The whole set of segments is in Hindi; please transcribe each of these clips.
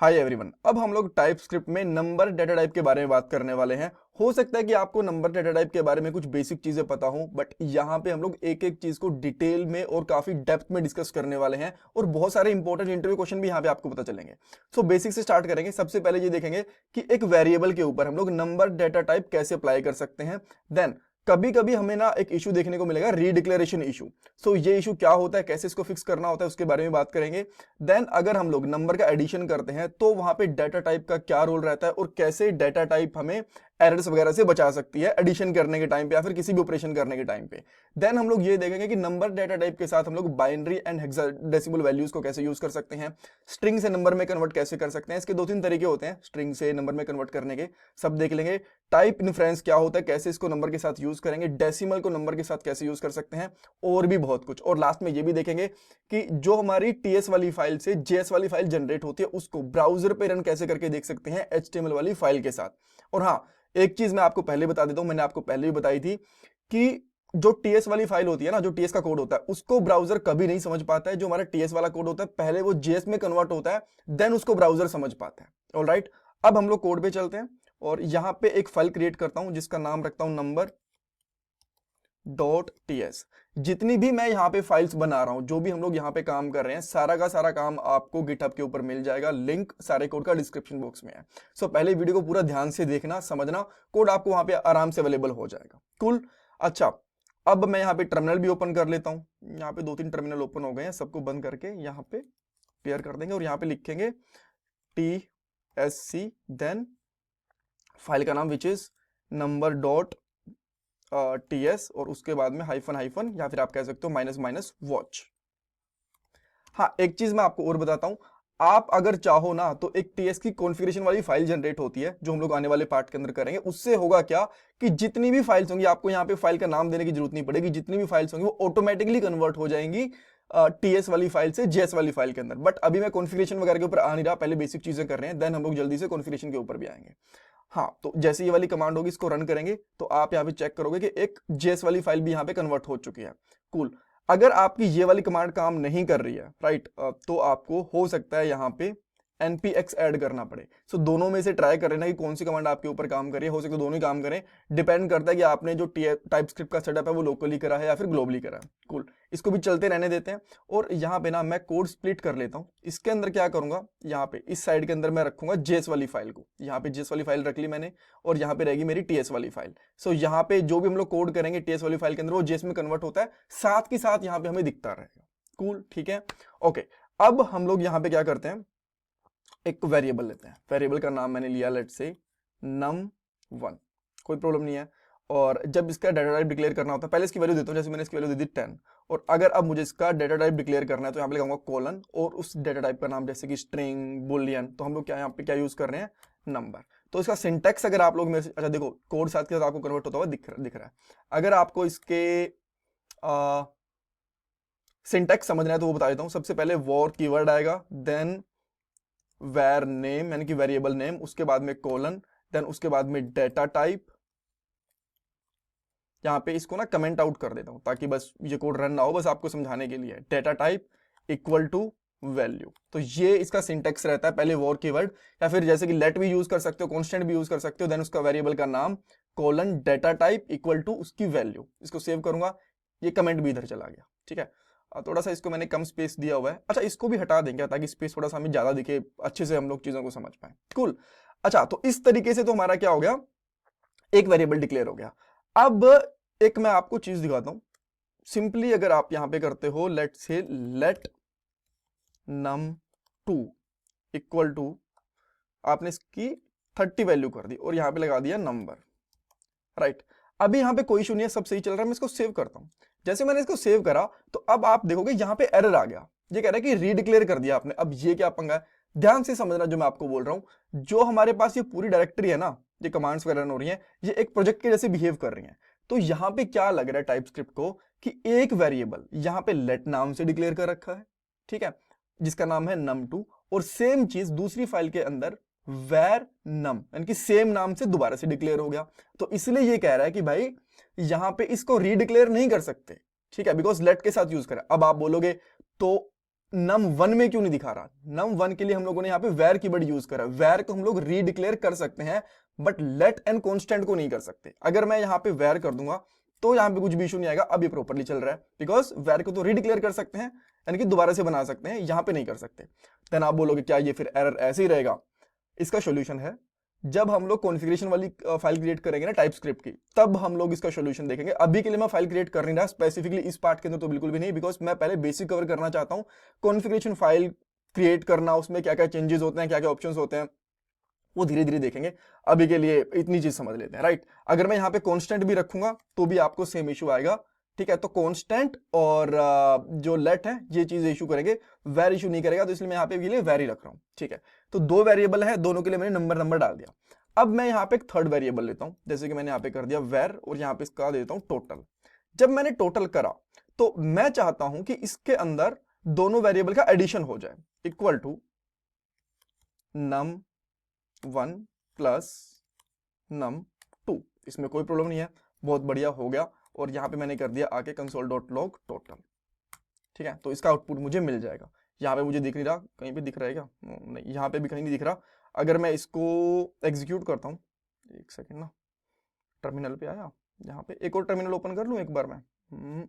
हाय एवरीवन, अब हम लोग टाइपस्क्रिप्ट में नंबर डेटा टाइप के बारे में बात करने वाले हैं। हो सकता है कि आपको नंबर डेटा टाइप के बारे में कुछ बेसिक चीजें पता हो, बट यहाँ पे हम लोग एक एक चीज को डिटेल में और काफी डेप्थ में डिस्कस करने वाले हैं और बहुत सारे इंपॉर्टेंट इंटरव्यू क्वेश्चन भी यहाँ पे आपको पता चलेंगे। सो बेसिक से स्टार्ट करेंगे। सबसे पहले ये देखेंगे कि एक वेरिएबल के ऊपर हम लोग नंबर डेटा टाइप कैसे अप्लाई कर सकते हैं। देन कभी कभी हमें ना एक इशू देखने को मिलेगा, रीडिक्लेरेशन इशू। सो ये इशू क्या होता है, कैसे इसको फिक्स करना होता है, उसके बारे में बात करेंगे। देन अगर हम लोग नंबर का एडिशन करते हैं तो वहां पे डेटा टाइप का क्या रोल रहता है और कैसे डेटा टाइप हमें एरर्स वगैरह से बचा सकती है एडिशन करने के टाइम पे या फिर किसी भी ऑपरेशन करने के टाइम पे। देन हम लोग ये देखेंगे कि नंबर डेटा टाइप के साथ हम लोग बाइनरी एंड हेक्साडेसिमल वैल्यूज को कैसे यूज कर सकते हैं, स्ट्रिंग से नंबर में कन्वर्ट कैसे कर सकते हैं। इसके दो तीन तरीके होते हैं स्ट्रिंग से नंबर में कन्वर्ट करने के, सब देख लेंगे। टाइप इन्फ्रेंस क्या होता है, कैसे इसको नंबर के साथ यूज करेंगे, डेसिमल को नंबर के साथ कैसे यूज कर सकते हैं, और भी बहुत कुछ। और लास्ट में ये भी देखेंगे कि जो हमारी टीएस वाली फाइल से जेएस वाली फाइल जनरेट होती है उसको ब्राउजर पे रन कैसे करके देख सकते हैं एचटीएमएल वाली फाइल के साथ। और हाँ, एक चीज मैं आपको पहले बता देता हूं, मैंने आपको पहले भी बताई थी कि जो टीएस वाली फाइल होती है ना, जो टीएस का कोड होता है उसको ब्राउजर कभी नहीं समझ पाता है। जो हमारा टीएस वाला कोड होता है पहले वो जेएस में कन्वर्ट होता है, देन उसको ब्राउजर समझ पाता है। ऑलराइट, अब हम लोग कोड पे चलते हैं और यहां पे एक फाइल क्रिएट करता हूं जिसका नाम रखता हूं नंबर .ts। जितनी भी मैं यहाँ पे फाइल्स बना रहा हूं, जो भी हम लोग यहाँ पे काम कर रहे हैं, सारा का सारा काम आपको गिटहब के ऊपर मिल जाएगा। लिंक सारे कोड का डिस्क्रिप्शन बॉक्स में है। सो पहले वीडियो को पूरा ध्यान से देखना, समझना, कोड आपको वहां पे आराम से अवेलेबल हो जाएगा। कूल। अच्छा, अब मैं यहाँ पे टर्मिनल भी ओपन कर लेता हूँ। यहाँ पे दो तीन टर्मिनल ओपन हो गए हैं, सबको बंद करके यहाँ पे क्लियर कर देंगे और यहाँ पे लिखेंगे TSC, देन फाइल का नाम विच इज नंबर .ts और उसके बाद में हाइफन हाइफन या फिर आप कह सकते हो माइनस माइनस वॉच। हाँ, एक चीज मैं आपको और बताता हूं, आप अगर चाहो ना तो एक टीएस की कॉन्फ़िगरेशन वाली फाइल जनरेट होती है जो हम लोग आने वाले पार्ट के अंदर करेंगे। उससे होगा क्या कि जितनी भी फाइल्स होंगी, आपको यहाँ पे फाइल का नाम देने की जरूरत नहीं पड़ेगी, जितनी भी फाइल्स होंगी वो ऑटोमेटिकली कन्वर्ट हो जाएंगी टीएस वाली फाइल से जेएस वाली फाइल के अंदर। बट अभी मैं कॉन्फ़िगरेशन वगैरह के ऊपर आ नहीं रहा, पहले बेसिक चीजें कर रहे हैं, देन हम लोग जल्दी से कॉन्फ़िगरेशन के ऊपर भी आएंगे। हाँ, तो जैसे ये वाली कमांड होगी इसको रन करेंगे तो आप यहाँ पे चेक करोगे कि एक जेएस वाली फाइल भी यहाँ पे कन्वर्ट हो चुकी है। कूल। अगर आपकी ये वाली कमांड काम नहीं कर रही है, राइट, तो आपको हो सकता है यहाँ पे npx ऐड करना पड़े। सो दोनों में से ट्राई कर लेना कि कौन सी कमांड आपके ऊपर काम कर रही है। हो सकता है दोनों ही काम करें, डिपेंड करता है कि आपने जो टाइपस्क्रिप्ट का सेटअप है वो लोकली करा है या फिर ग्लोबली करा है। कूल, इसको भी चलते रहने देते हैं। और यहाँ पे ना मैं कोड स्प्लिट कर लेता हूँ। इसके अंदर क्या करूंगा, यहाँ पे इस साइड के अंदर मैं रखूंगा जेएस वाली फाइल को। यहाँ पे जेएस वाली फाइल रख ली मैंने और यहाँ पे रहेगी मेरी टीएस वाली फाइल। सो यहाँ पे जो भी हम लोग कोड करेंगे टीएस वाली फाइल के अंदर वो जेएस में कन्वर्ट होता है, साथ के साथ यहाँ पे हमें दिखता रहेगा। कूल, ठीक है, ओके। अब हम लोग यहाँ पे क्या करते हैं, एक वेरिएबल लेते हैं। वेरिएबल का नाम मैंने लिया लेट्स से num1, कोई प्रॉब्लम नहीं है। और जब इसका डाटा टाइप डिक्लेयर करना होता है, पहले इसकी वैल्यू देता हूं, जैसे मैंने इसकी वैल्यू दे दी 10। और अगर अब मुझे इसका डाटा टाइप डिक्लेयर करना है तो यहाँ पे लगाऊंगा कोलन और उस डाटा टाइप का नाम जैसे कि स्ट्रिंग, बुलियन। तो हम लोग क्या यहाँ पे क्या यूज कर रहे हैं, नंबर। तो इसका सिंटेक्स अगर आप लोग मेरे से, अच्छा देखो कोड साथ के साथ आपको कन्वर्ट होता हुआ दिख रहा है। अगर आपको इसके सिंटेक्स समझना है तो वो बता देता हूँ। सबसे पहले वॉर कीवर्ड आएगा, देन वैर नेम यानी कि वेरिएबल नेम, उसके बाद में कोलन, देन उसके बाद में डेटा टाइप। यहां पे इसको ना कमेंट आउट कर देता हूं ताकि बस ये कोड रन ना हो, बस आपको समझाने के लिए। Data type equal to value. तो ये इसका सिंटेक्स रहता है। पहले वॉर कीवर्ड या फिर जैसे कि लेट भी यूज कर सकते हो, कांस्टेंट भी यूज कर सकते हो, देन उसका वेरिएबल का नाम colon data type equal to उसकी वैल्यू। इसको सेव करूंगा, ये कमेंट भी इधर चला गया, ठीक है। थोड़ा सा इसको मैंने कम स्पेस दिया हुआ है। अच्छा, इसको भी हटा देंगे ताकि स्पेस थोड़ा सा हमें ज्यादा दिखे, अच्छे से हम लोग चीजों को समझ पाए। कूल। अच्छा, तो इस तरीके से तो हमारा क्या हो गया, एक वेरिएबल डिक्लेयर हो गया। अब एक मैं आपको चीज दिखाता हूं। सिंपली अगर आप यहां पे करते हो लेट से लेट num2 इक्वल टू, आपने इसकी 30 वैल्यू कर दी और यहां पे लगा दिया नंबर, राइट। अभी यहां पे कोई इशू नहीं है, सब सही चल रहा है। मैं इसको सेव करता हूं। जैसे मैंने इसको सेव करा तो अब आप देखोगे यहां पे एरर आ गया। ये कह रहा है कि रीडिक्लेयर कर दिया आपने। अब ये क्या पंगा है, ध्यान से समझना जो मैं आपको बोल रहा हूं। जो हमारे पास ये पूरी डायरेक्टरी है ना, ये कमांड्स वगैरह रन हो रही हैं, ये एक प्रोजेक्ट के जैसे बिहेव कर रही हैं। तो यहां पे क्या लग रहा है टाइपस्क्रिप्ट को कि एक वेरिएबल यहां पे लेट नाम से डिक्लेयर कर रखा है, ठीक है, जिसका नाम है num2, और सेम चीज दूसरी फाइल के अंदर वैर नम यानी कि सेम नाम से दोबारा से डिक्लेयर हो गया। तो इसलिए ये कह रहा है कि भाई यहां पे इसको रीडिक्लेयर नहीं कर सकते, ठीक है, बिकॉज लेट के साथ यूज करा। अब आप बोलोगे तो num1 में क्यों नहीं दिखा रहा? num1 के लिए हम लोगों ने यहाँ पे where कीवर्ड यूज करा। where को हम लोग रीडिक्लेयर कर सकते हैं बट let एंड कांस्टेंट को नहीं कर सकते। अगर मैं यहाँ पे where कर दूंगा तो यहाँ पे कुछ भी इशू नहीं आएगा। अब ये प्रॉपर्ली चल रहा है बिकॉज where को तो रीडिक्लेयर कर सकते हैं, यानी कि दोबारा से बना सकते हैं, यहाँ पे नहीं कर सकते। देन आप बोलोगे क्या ये फिर एरर ऐसे ही रहेगा? इसका सोल्यूशन है, जब हम लोग कॉन्फ़िगरेशन वाली फाइल क्रिएट करेंगे ना टाइपस्क्रिप्ट की, तब हम लोग इसका सोल्यूशन देखेंगे। अभी के लिए मैं फाइल क्रिएट कर नहीं रहा स्पेसिफिकली इस पार्ट के अंदर, तो बिल्कुल भी नहीं, बिकॉज मैं पहले बेसिक कवर करना चाहता हूँ। कॉन्फ़िगरेशन फाइल क्रिएट करना, उसमें क्या क्या चेंजेस होते हैं, क्या क्या ऑप्शंस होते हैं, वो धीरे धीरे देखेंगे। अभी के लिए इतनी चीज समझ लेते हैं, राइट। अगर मैं यहाँ पे कांस्टेंट भी रखूंगा तो भी आपको सेम इशू आएगा, ठीक है। तो कांस्टेंट और जो लेट है ये चीज इशू करेंगे, वेर इशू नहीं करेगा, तो इसलिए मैं यहाँ पे के लिए वेर ही रख रहा हूँ, ठीक है। तो दो वेरिएबल है, दोनों के लिए मैंने नंबर डाल दिया। अब मैं यहाँ पे एक थर्ड वेरिएबल लेता हूँ, जैसे कि मैंने यहाँ पे कर दिया वेर, और यहाँ पे इसका दे देता हूँ टोटल। जब मैंने टोटल करा तो मैं चाहता हूं कि इसके अंदर दोनों वेरिएबल का एडिशन हो जाए, equal to num1 plus num2। इसमें कोई प्रॉब्लम नहीं है, बहुत बढ़िया हो गया। और यहां पे मैंने कर दिया आके console.log टोटल, ठीक है। तो इसका आउटपुट मुझे मिल जाएगा। यहाँ पे मुझे दिख नहीं रहा, कहीं पे दिख रहा है क्या? नहीं, यहाँ पे भी कहीं नहीं दिख रहा। अगर मैं इसको एग्जीक्यूट करता हूँ, एक सेकेंड ना, टर्मिनल पे आया, यहाँ पे एक और टर्मिनल ओपन कर लूँ एक बार मैं।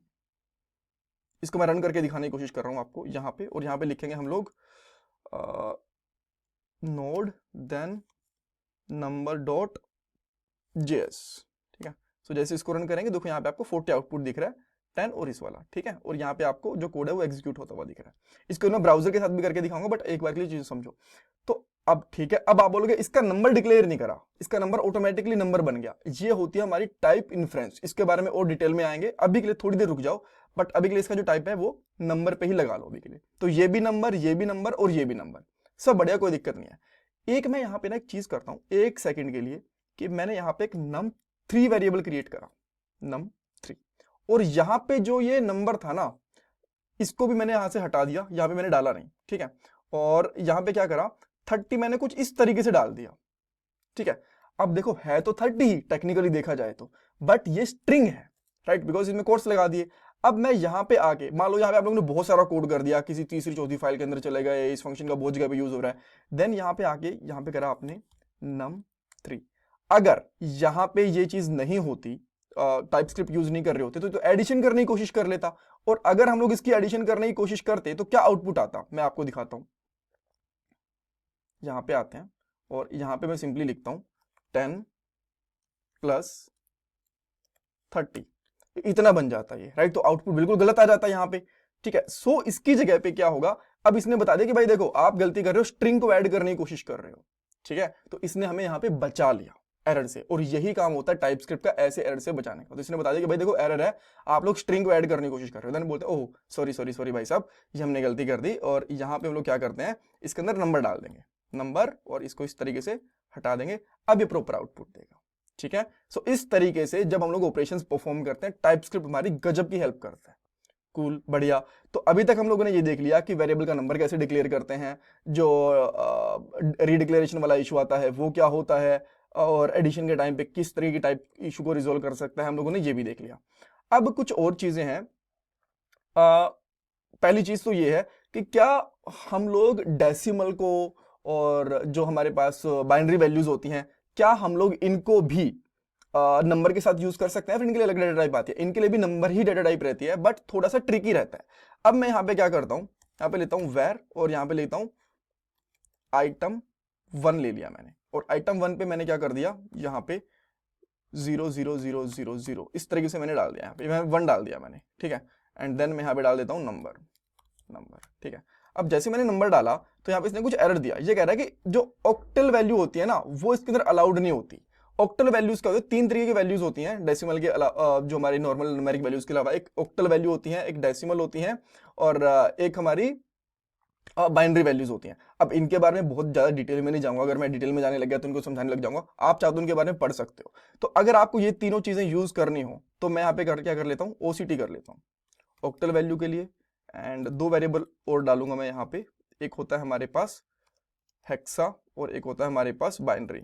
इसको मैं रन करके दिखाने की कोशिश कर रहा हूँ आपको यहाँ पे। और यहाँ पे लिखेंगे हम लोग node then number dot JS, ठीक है। सो जैसे इसको रन करेंगे, देखो यहाँ पे आपको 40 आउटपुट दिख रहा है, 10 और इस वाला, ठीक है। और यहाँ पे आपको जो कोड है वो एग्जीक्यूट होता हुआ दिख रहा है। इसको मैं ब्राउजर के साथ भी करके दिखाऊंगा, बट एक बार के लिए चीज समझो। तो अब ठीक है, अब आप बोलोगे इसका नंबर डिक्लेयर नहीं करा, इसका नंबर ऑटोमेटिकली नंबर बन गया। ये होती है हमारी टाइप इन्फ्रेंस। इसके बारे में और डिटेल में आएंगे, अभी के लिए थोड़ी देर रुक जाओ। बट अभी के लिए इसका जो टाइप है वो नंबर पे ही लगा लो अभी के लिए। तो ये भी नंबर, ये भी नंबर और ये भी नंबर, सब बढ़िया, कोई दिक्कत नहीं है। एक मैं यहाँ पे ना एक चीज करता हूँ एक सेकंड के लिए, कि मैंने यहाँ पे एक num3 वेरिएबल क्रिएट करा, num3। और यहाँ पे जो ये नंबर था ना, इसको भी मैंने यहाँ से हटा दिया, यहाँ पे मैंने डाला नहीं, ठीक है। और यहाँ पे क्या करा, 30 मैंने कुछ इस तरीके से डाल दिया, ठीक है। अब देखो है तो 30 ही टेक्निकली देखा जाए तो, बट ये स्ट्रिंग है, राइट, बिकॉज इसमें कोट्स लगा दिए। अब मैं यहाँ पे आके, मान लो यहाँ पे आप लोगों ने बहुत सारा कोड कर दिया, किसी तीसरी चौथी फाइल के अंदर चले गए, इस फंक्शन का बहुत जगह पे यूज हो रहा है। देन यहाँ पे आके यहाँ पे करा आपने num3। अगर यहाँ पे ये चीज नहीं होती, टाइपस्क्रिप्ट यूज नहीं कर रहे होते, तो एडिशन करने की कोशिश कर लेता। और अगर हम लोग इसकी एडिशन करने की कोशिश करते तो क्या आउटपुट आता, मैं आपको दिखाता हूं। यहां पे आते हैं और यहां पे मैं सिंपली लिखता हूं 10 प्लस 30, इतना बन जाता है ये, राइट। तो आउटपुट बिल्कुल गलत आ जाता है यहाँ पे, ठीक है। सो इसकी जगह पे क्या होगा, अब इसने बता दिया कि भाई देखो आप गलती कर रहे हो, स्ट्रिंग को ऐड करने की कोशिश कर रहे हो, ठीक है। तो इसने हमें यहाँ पे बचा लिया एरर से। और यही काम होता है टाइपस्क्रिप्ट का, ऐसे एरर से बचाने का। तो इसने बता दिया कि भाई देखो एरर है, आप लोग स्ट्रिंग को ऐड करने की कोशिश कर रहे हो। देन बोलते हैं ओह सॉरी भाई साहब, ये हमने गलती कर दी। और यहाँ पे हम लोग क्या करते हैं, इसके अंदर नंबर डाल देंगे, नंबर, और इसको इस तरीके से हटा देंगे। अब ये प्रॉपर आउटपुट देगा, ठीक है। सो इस तरीके से जब हम लोग ऑपरेशंस परफॉर्म करते हैं, टाइपस्क्रिप्ट हमारी गजब की हेल्प करता है। कूल, बढ़िया। तो अभी तक हम लोगों ने ये देख लिया कि वेरिएबल का नंबर कैसे डिक्लेयर करते हैं, जो रीडिक्लेरेशन वाला इशू आता है वो क्या होता है, और एडिशन के टाइम पे किस तरह की टाइप इशू को रिजोल्व कर सकता है, हम लोगों ने ये भी देख लिया। अब कुछ और चीजें हैं। पहली चीज तो ये है कि क्या हम लोग डेसिमल को और जो हमारे पास बाइनरी वैल्यूज होती हैं, क्या हम लोग इनको भी नंबर के साथ यूज कर सकते हैं, फिर इनके लिए अलग डेटा टाइप आती है। इनके लिए भी नंबर ही डेटा टाइप रहती है, बट थोड़ा सा ट्रिकी रहता है। अब मैं यहाँ पे क्या करता हूँ, यहाँ पे लेता हूँ वेर, और यहाँ पे लेता हूँ item1 ले लिया मैंने। और item1 पे मैंने क्या कर दिया, यहाँ पे 0 0 0 0 0 इस तरीके से मैंने डाल दिया, यहाँ पे मैं 1 डाल दिया मैंने, ठीक है। एंड देन मैं यहाँ पे डाल देता हूँ नंबर, ठीक है। अब जैसे मैंने नंबर डाला तो यहाँ पे इसने कुछ एरर दिया। ये कह रहा है कि जो ऑक्टल वैल्यू होती है ना, वो इसके अंदर अलाउड नहीं होती। ऑक्टल वैल्यूज क्या होती है, 3 तरीके की वैल्यूज होती हैं डेसिमल के अलावा, जो हमारी नॉर्मल न्यूमेरिक वैल्यूज के अलावा एक ऑक्टल वैल्यू होती है, एक डेसिमल होती है, और एक हमारी बाइनरी वैल्यूज होती हैं। अब इनके बारे में बहुत ज्यादा डिटेल में नहीं जाऊंगा, अगर मैं डिटेल में जाने लग गया तो इनको समझाने लग जाऊंगा। आप चाहो तो उनके बारे में पढ़ सकते हो। तो अगर आपको ये तीनों चीजें यूज करनी हो तो मैं यहाँ पे क्या कर लेता हूँ, ओसीटी कर लेता हूँ ऑक्टल वैल्यू के लिए। एंड 2 वेरिएबल और डालूंगा मैं यहाँ पे, एक होता है हमारे पास हेक्सा और एक होता है हमारे पास बाइनरी।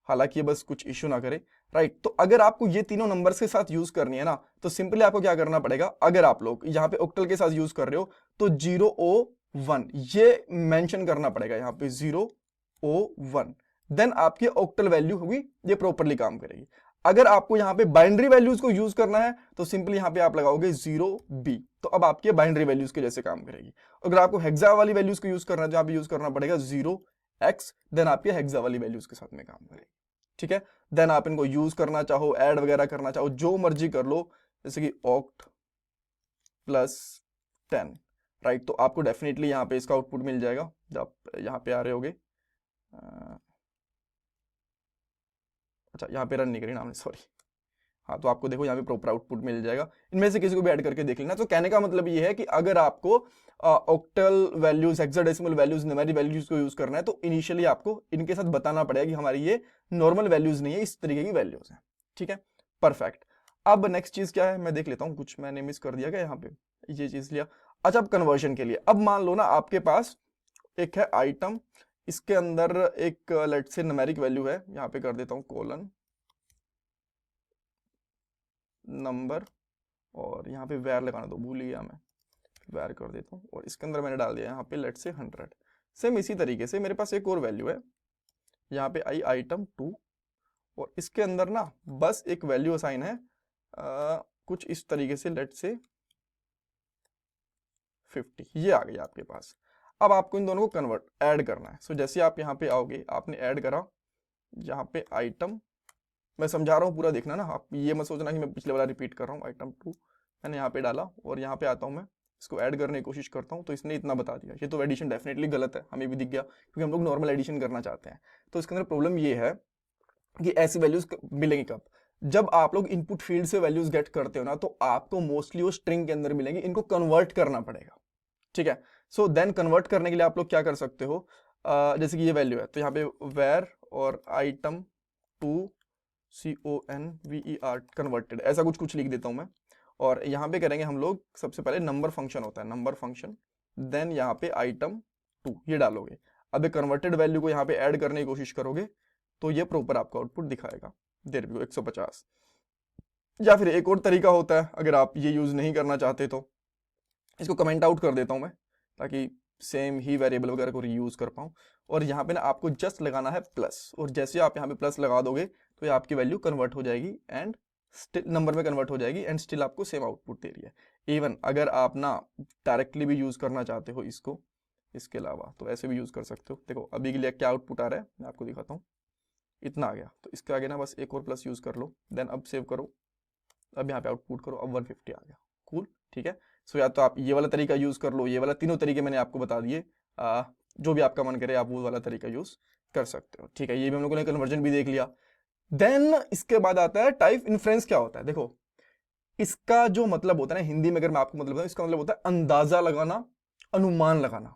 हालांकि ये बस कुछ इश्यू ना करे, राइट। तो अगर आपको ये तीनों नंबर्स के साथ यूज करनी है ना, तो सिंपली आपको क्या करना पड़ेगा, अगर आप लोग यहाँ पे ऑक्टल के साथ यूज कर रहे हो तो 001 ये मेंशन करना पड़ेगा यहाँ पे 001, देन आपकी ऑक्टल वैल्यू होगी, ये प्रॉपरली काम करेगी। अगर आपको यहाँ पे बाइनरी वैल्यूज को यूज करना है तो सिंपली यहाँ पे आप लगाओगे 0B, तो अब आपके बाइनरी वैल्यूज के जैसे काम करेगी। अगर आपको हेक्सा वाली वैल्यूज को यूज करना है तो यहाँ पे यूज करना पड़ेगा 0X, देन आपके हेक्सा वाली वैल्यूज के साथ में काम करेगी, ठीक है। देन आप इनको यूज करना चाहो, ऐड वगैरह करना चाहो, जो मर्जी कर लो, जैसे कि ऑक्ट प्लस 10, राइट, तो आपको डेफिनेटली यहाँ पे इसका आउटपुट मिल जाएगा जब आप यहाँ पे आ रहे होगे। अच्छा, यहाँ पे रन नहीं करी ना हमने, सॉरी। हाँ, तो आपको देखो यहाँ पे प्रॉपर आउटपुट मिल जाएगा। इनमें से किसी को भी ऐड करके देख लेना। तो कहने का मतलब ये है कि अगर आपको octal values, hexadecimal values, numeric values को यूज करना है तो इनिशियली आपको इनके साथ बताना पड़ेगा कि हमारी ये नॉर्मल वैल्यूज नहीं है, इस तरीके की वैल्यूज हैं, ठीक है, परफेक्ट। अब नेक्स्ट चीज क्या है, मैं देख लेता हूँ, कुछ मैंने मिस कर दिया क्या यहाँ पे, ये चीज लिया। अच्छा, अब कन्वर्जन के लिए, अब मान लो ना आपके पास एक है आइटम, इसके अंदर एक लेट से न्यूमेरिक वैल्यू है, यहाँ पे कर देता हूँ कोलन नंबर, और यहाँ पे वैर लगाना दो, भूल गया मैं, वैर कर देता हूँ, और इसके अंदर मैंने डाल दिया यहाँ पे लेट से 100। सेम इसी तरीके से मेरे पास एक और वैल्यू है, यहाँ पे आई आइटम 2, और इसके अंदर ना बस एक वैल्यू असाइन है कुछ इस तरीके से, लेट से 50, ये आ गई आपके पास। अब आपको इन दोनों को कन्वर्ट ऐड करना है। सो जैसे आप यहाँ पे आओगे, आपने ऐड करा, यहाँ पे आइटम, मैं समझा रहा हूँ पूरा देखना ना, आप ये मत सोचना कि मैं पिछले वाला रिपीट कर रहा हूँ। आइटम 2 मैंने यहाँ पे डाला, और यहाँ पे आता हूँ मैं, इसको ऐड करने की कोशिश करता हूँ, तो इसने इतना बता दिया। ये तो एडिशन डेफिनेटली गलत है, हमें भी दिख गया, क्योंकि हम लोग नॉर्मल एडिशन करना चाहते हैं। तो इसके अंदर प्रॉब्लम ये है कि ऐसी वैल्यूज मिलेंगी कब, जब आप लोग इनपुट फील्ड से वैल्यूज गेट करते हो ना, तो आपको मोस्टली वो स्ट्रिंग के अंदर मिलेंगी, इनको कन्वर्ट करना पड़ेगा, ठीक है। सो देन कन्वर्ट करने के लिए आप लोग क्या कर सकते हो, जैसे कि ये वैल्यू है, तो यहाँ पे वेर और आइटम 2 CONVER कन्वर्टेड, ऐसा कुछ कुछ लिख देता हूं मैं। और यहाँ पे करेंगे हम लोग, सबसे पहले नंबर फंक्शन होता है, नंबर फंक्शन, देन यहाँ पे आइटम 2 ये डालोगे। अब कन्वर्टेड वैल्यू को यहाँ पे ऐड करने की कोशिश करोगे तो ये प्रॉपर आपको आउटपुट दिखाएगा, देर भी 150। या फिर एक और तरीका होता है, अगर आप ये यूज नहीं करना चाहते तो इसको कमेंट आउट कर देता हूं मैं, ताकि सेम ही वेरिएबल वगैरह को रीयूज कर पाऊं। और यहाँ पे ना आपको जस्ट लगाना है प्लस, और जैसे आप यहाँ पे प्लस लगा दोगे तो ये आपकी वैल्यू कन्वर्ट हो जाएगी एंड स्टिल नंबर में कन्वर्ट हो जाएगी, एंड स्टिल आपको सेम आउटपुट दे रही है। इवन अगर आप ना डायरेक्टली भी यूज करना चाहते हो इसको, इसके अलावा, तो ऐसे भी यूज कर सकते हो। देखो अभी के लिए क्या आउटपुट आ रहा है, मैं आपको दिखाता हूँ, इतना आ गया। तो इसके आगे ना बस एक और प्लस यूज कर लो, देन अब सेव करो, अब यहाँ पे आउटपुट करो, अब 150 आ गया, कूल, ठीक है। सो या तो आप ये वाला तरीका यूज कर लो, ये वाला, तीनों तरीके मैंने आपको बता दिए, जो भी आपका मन करे आप वो वाला तरीका यूज कर सकते हो, ठीक है। ये भी हम लोगों ने कन्वर्जन भी देख लिया। देन इसके बाद आता है टाइप इन्फ्रेंस। क्या होता है, देखो इसका जो मतलब होता है ना, हिंदी में अगर मैं आपको मतलब बताऊं, इसका मतलब होता है अंदाजा लगाना, अनुमान लगाना।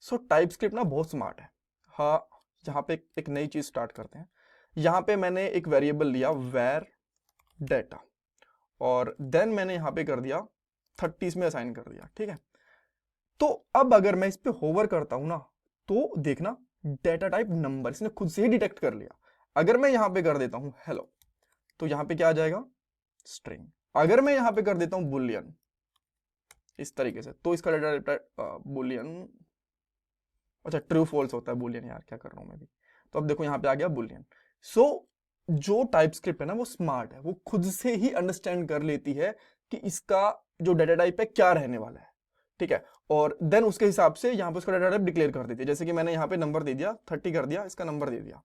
सो टाइप स्क्रिप्ट ना बहुत स्मार्ट है। हाँ, यहाँ पे एक नई चीज स्टार्ट करते हैं। यहाँ पे मैंने एक वेरिएबल लिया वेर डेटा, और देन मैंने यहाँ पे कर दिया 30 में असाइन कर दिया, ठीक है। तो अब अगर मैं इस पे होवर करता हूं ना, तो देखना डेटा टाइप नंबर इसने खुद से ही डिटेक्ट कर लिया। अगर मैं यहां पे कर देता हूं हेलो, तो यहां पे क्या आ जाएगा, स्ट्रिंग। अगर मैं यहां पे कर देता हूं बुलियन इस तरीके से, तो इसका डेटा बुलियन, अच्छा ट्रू फॉल्स होता है बुलियन, यार क्या कर रहा हूं मैं भी। तो अब देखो यहां पे आ गया बुलियन। सो जो टाइप स्क्रिप्ट है ना वो स्मार्ट है, वो खुद से ही अंडरस्टैंड कर लेती है कि इसका जो डेटा टाइप है क्या रहने वाला है, ठीक है। और देन उसके हिसाब से यहाँ पे उसका डेटा टाइप डिक्लेयर कर देती है। जैसे कि मैंने यहाँ पे नंबर दे दिया, 30 कर दिया, इसका नंबर दे दिया।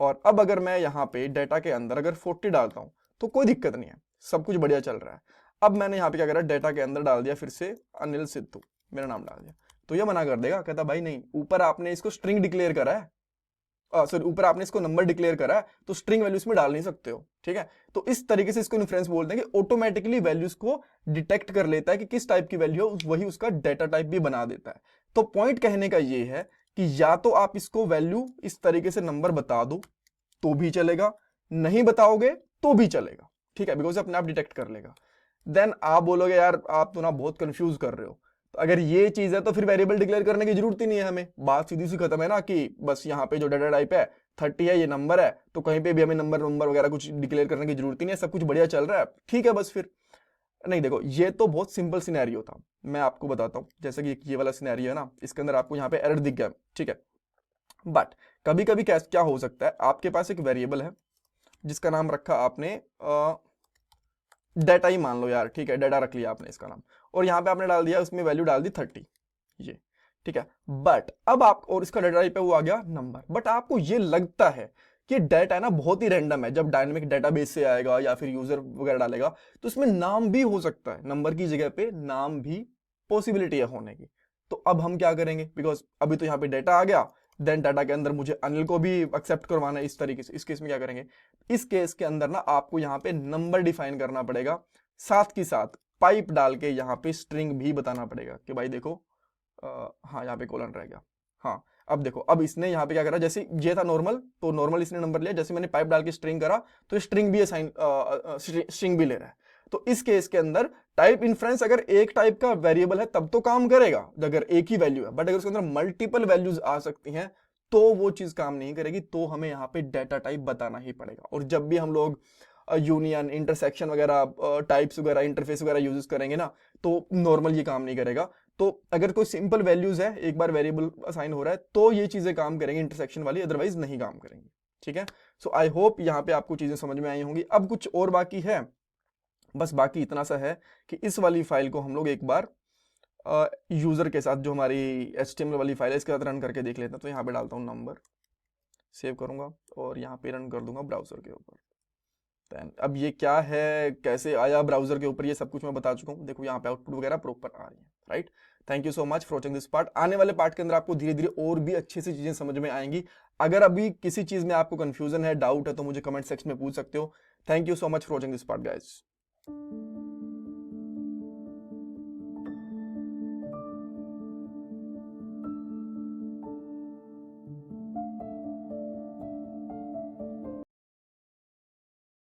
और अब अगर मैं यहाँ पे डेटा के अंदर अगर 40 डालता हूँ तो कोई दिक्कत नहीं है, सब कुछ बढ़िया चल रहा है। अब मैंने यहाँ पे क्या करा, डेटा के अंदर डाल दिया फिर से अनिल सिद्धू, मेरा नाम डाल दिया, तो ये मना कर देगा, कहता भाई नहीं, ऊपर आपने इसको स्ट्रिंग डिक्लेयर करा है, सॉरी ऊपर आपने इसको नंबर डिक्लेयर करा है, तो स्ट्रिंग वैल्यूज में डाल नहीं सकते हो, ठीक है। तो इस तरीके से इसको इन्फ्रेंस बोलते हैं कि ऑटोमेटिकली वैल्यूज को डिटेक्ट कर लेता है कि किस टाइप की वैल्यू है, वही उसका डेटा टाइप भी बना देता है। तो पॉइंट कहने का ये है कि या तो आप इसको वैल्यू इस तरीके से नंबर बता दो तो भी चलेगा, नहीं बताओगे तो भी चलेगा, ठीक है, बिकॉज अपने आप डिटेक्ट कर लेगा। देन आप बोलोगे यार आप तो ना बहुत कंफ्यूज कर रहे हो, तो अगर ये चीज है तो फिर वेरिएबल डिक्लेयर करने की जरूरत ही नहीं है हमें, बात सीधी सी खत्म है ना, कि बस यहाँ पे जो डेटा टाइप है 30 है, ये नंबर है, तो कहीं पे भी हमें नंबर वगैरह कुछ डिक्लेयर करने की जरूरत ही नहीं है, सब कुछ बढ़िया चल रहा है, ठीक है। बस फिर नहीं देखो, ये तो बहुत सिंपल सिनेरियो था, मैं आपको बताता हूँ। जैसे कि ये वाला सिनेरियो है ना, इसके अंदर आपको यहाँ पे एरर दिख गया, ठीक है। बट कभी कभी क्या हो सकता है, आपके पास एक वेरिएबल है जिसका नाम रखा आपने डाटा ही मान लो यार, ठीक है, डाटा रख लिया आपने इसका नाम, और यहाँ पे आपने डाल दिया, उसमें वैल्यू डाल दी 30, ये ठीक है। बट अब आप, और इसका डाटा टाइप पे वो आ गया नंबर, बट आपको ये लगता है कि डाटा है ना बहुत ही रैंडम है, जब डायनेमिक डेटाबेस से आएगा या फिर यूजर वगैरह डालेगा तो इसमें नाम भी हो सकता है, नंबर की जगह पे नाम भी पॉसिबिलिटी है होने की। तो अब हम क्या करेंगे, बिकॉज अभी तो यहाँ पे डाटा आ गया, देन डाटा के अंदर मुझे अनिल को भी एक्सेप्ट करवाना है इस तरीके से। इस केस में क्या करेंगे, इस केस के अंदर ना आपको यहाँ पे नंबर डिफाइन करना पड़ेगा, साथ की साथ पाइप डाल के यहाँ पे स्ट्रिंग भी बताना पड़ेगा कि भाई देखो हाँ यहाँ पे कोलन रह गया। हाँ अब देखो, अब इसने यहाँ पे क्या करा, जैसे ये था नॉर्मल, तो नॉर्मल इसने नंबर लिया, जैसे मैंने पाइप डाल के स्ट्रिंग करा तो स्ट्रिंग भी असाइन स्ट्रिंग भी ले रहा है। तो इस केस के अंदर टाइप इन्फ्रेंस अगर एक टाइप का वेरिएबल है तब तो काम करेगा, अगर एक ही वैल्यू है, बट अगर उसके अंदर मल्टीपल वैल्यूज आ सकती हैं तो वो चीज काम नहीं करेगी, तो हमें यहाँ पे डाटा टाइप बताना ही पड़ेगा। और जब भी हम लोग यूनियन, इंटरसेक्शन वगैरह, टाइप्स वगैरह, इंटरफेस वगैरह यूज करेंगे ना, तो नॉर्मल ये काम नहीं करेगा। तो अगर कोई सिंपल वैल्यूज है, एक बार वेरिएबल असाइन हो रहा है, तो ये चीजें काम करेंगे इंटरसेक्शन वाली, अदरवाइज नहीं काम करेंगी, ठीक है। सो आई होप यहाँ पे आपको चीजें समझ में आई होंगी। अब कुछ और बाकी है, बस बाकी इतना सा है कि इस वाली फाइल को हम लोग एक बार यूजर के साथ, जो हमारी HTML वाली फाइल है, इसके साथ रन करके देख लेते हैं। तो यहाँ पे डालता हूँ नंबर, सेव करूंगा और यहाँ पे रन कर दूंगा ब्राउजर के ऊपर। अब ये क्या है, कैसे आया ब्राउजर के ऊपर, ये सब कुछ मैं बता चुका हूँ। देखो यहाँ पे आउटपुट वगैरह प्रॉपर आ रही है, right. Thank you so much for watching this part. आने वाले पार्ट के अंदर आपको धीरे धीरे और भी अच्छे से चीजें समझ में आएंगी। अगर अभी किसी चीज में आपको कंफ्यूजन है, डाउट है, तो मुझे कमेंट सेक्शन में पूछ सकते हो। Thank you so much for watching this part guys.